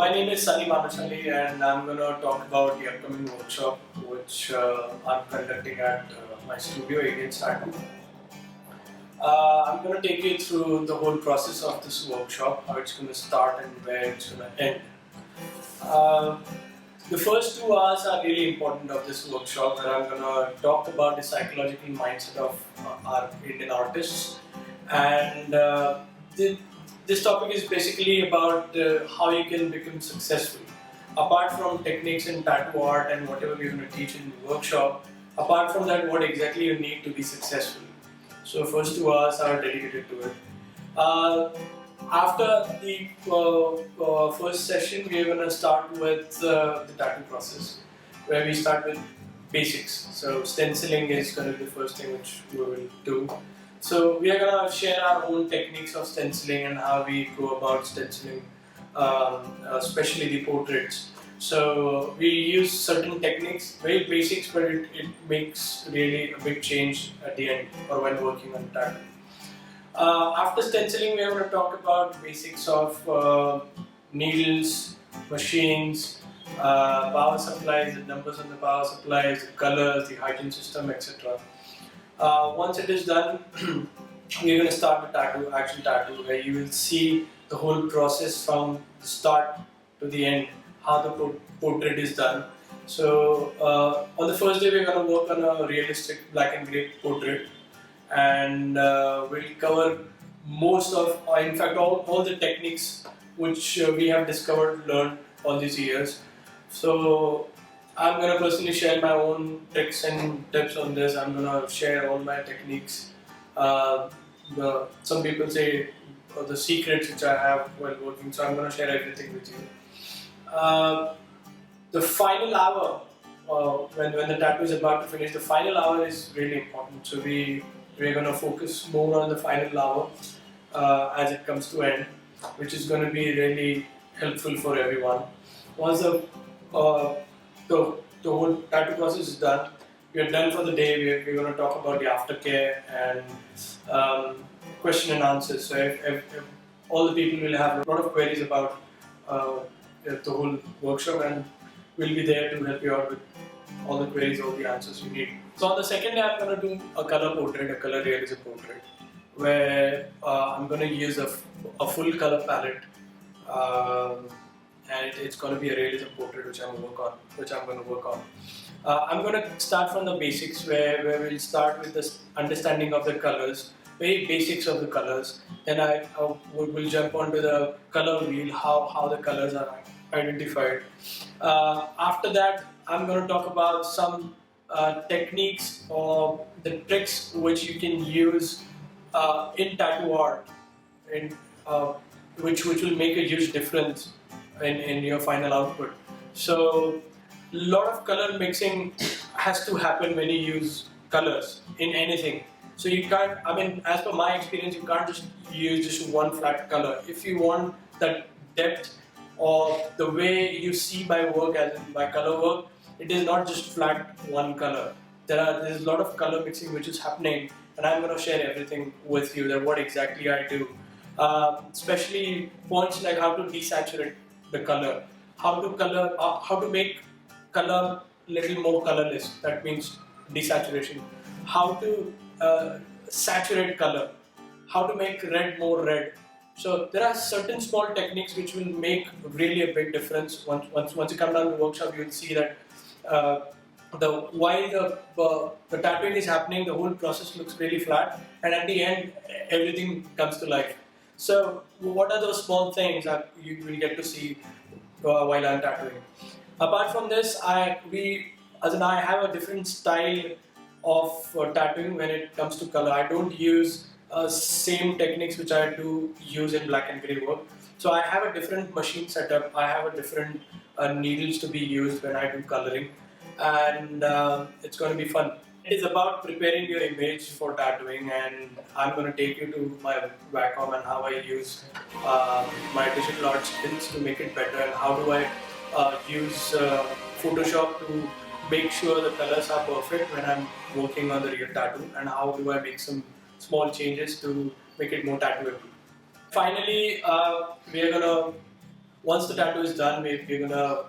My name is Sunny Manashali and I'm going to talk about the upcoming workshop which I'm conducting at my studio, Alien Tattoo. I'm going to take you through the whole process of this workshop, how it's going to start and where it's going to end. Uh, the first 2 hours are really important of this workshop, where I'm going to talk about the psychological mindset of our Indian artists, and this topic is basically about how you can become successful. Apart from techniques in tattoo art and whatever we're going to teach in the workshop, apart from that, what exactly you need to be successful. So first 2 hours are dedicated to it. Uh, After the first session, we're going to start with the tattoo process, where we start with basics. So stenciling is going to be the first thing which we will do. So we are going to share our own techniques of stenciling and how we go about stenciling, especially the portraits. So we use certain techniques, very basics, but it makes really a big change at the end or when working on tattoo. After stenciling, we are going to talk about basics of needles, machines, power supplies, the numbers on the power supplies, the colors, the hygiene system, etc. Once it is done, we're going to start the actual tattoo, where you will see the whole process from the start to the end, how the portrait is done. So on the first day, we're going to work on a realistic black and grey portrait, and we'll cover most of, in fact, all the techniques which we have discovered, learned all these years. So I'm going to personally share my own tricks and tips on this. I'm going to share all my techniques. Some people say the secrets which I have while working, so I'm going to share everything with you. The final hour, when the tattoo is about to finish, the final hour is really important. So we're going to focus more on the final hour as it comes to end, which is going to be really helpful for everyone. Once the whole tattoo process is done, we are done for the day. We're going to talk about the aftercare and question and answers. So if all the people will have a lot of queries about the whole workshop, and we'll be there to help you out with all the queries, all the answers you need. So on the second day, I'm going to do a color portrait, a color realism portrait, where I'm going to use a full color palette, and it's going to be a realism portrait which I'm going to work on. I'm going to start from the basics, where we'll start with this understanding of the colors, very basics of the colors. Then I will jump onto the color wheel, how the colors are identified. After that, I'm going to talk about some techniques or the tricks which you can use in tattoo art, which will make a huge difference in your final output. So a lot of color mixing has to happen when you use colors in anything. So you can't, I mean, as per my experience, you can't just use just one flat color. If you want that depth or the way you see my work as in my color work, it is not just flat one color. There's a lot of color mixing which is happening, and I'm going to share everything with you, that what exactly I do. Especially points like how to desaturate the color, how to make color little more colorless. That means desaturation. How to saturate color, how to make red more red. So there are certain small techniques which will make really a big difference. Once you come down to the workshop, you will see that while the tattooing is happening, the whole process looks really flat, and at the end, everything comes to life. So what are those small things that you will get to see while I'm tattooing? Apart from this, I have a different style of tattooing when it comes to color. I don't use same techniques which I do use in black and grey work. So I have a different machine setup. I have a different needles to be used when I do coloring, and it's going to be fun. It is about preparing your image for tattooing, and I'm going to take you to my Wacom and how I use my digital art skills to make it better, and how do I use Photoshop to make sure the colors are perfect when I'm working on the real tattoo, and how do I make some small changes to make it more tattooable. Finally, we are going to Once the tattoo is done, we're gonna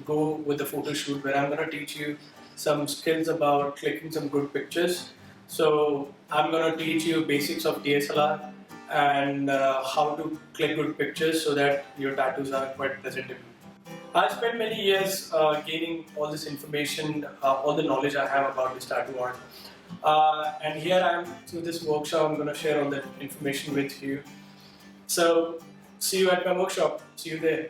go with the photo shoot where I'm gonna teach you some skills about clicking some good pictures. So I'm gonna teach you basics of DSLR and how to click good pictures so that your tattoos are quite presentable. I spent many years gaining all this information, all the knowledge I have about this tattoo art. And here I am through this workshop. I'm going to share all that information with you. So, see you at my workshop. See you there.